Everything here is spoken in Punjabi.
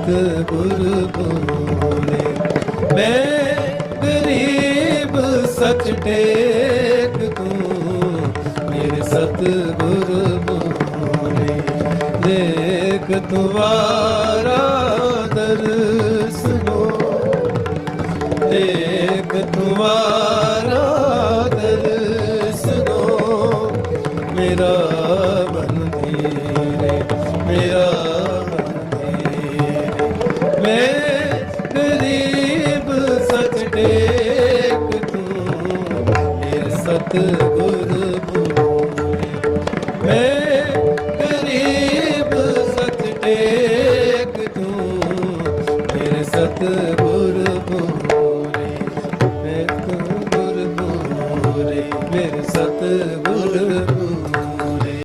ਸਤਿਗੁਰ ਬੋਲੇ। ਮੈਂ ਗਰੀਬ ਸਚ ਟੇਕ ਤੂੰ, ਮੇਰੇ ਸਤਿਗੁਰ ਬੋਲੇ। ਦੇਖ ਤੁਮਾਰਾ ਦਰਸ ਹੋ, ਦੇਖ ਤੁਮਾਰਾ ਦਰਸ ਹੋ, ਮੇਰਾ ਮਨ ਧੀਰੇ, ਮੇਰਾ ਮਨ ਧੀਰੇ। ਮੈਂ ਗਰੀਬ ਸਚ ਟੇਕ ਤੂੰ, ਮੇਰੇ ਸਤਿਗੁਰ ਬੋਲੇ। ਮੈਂ ਗਰੀਬ ਸਚ ਟੇਕ ਤੂੰ, ਮੇਰੇ ਸਤਿਗੁਰ ਬੋਲੇ। ਮੇਰੇ ਸਤਿਗੁਰ ਬੋਲੇ, ਮੇਰੇ ਸਤਿਗੁਰ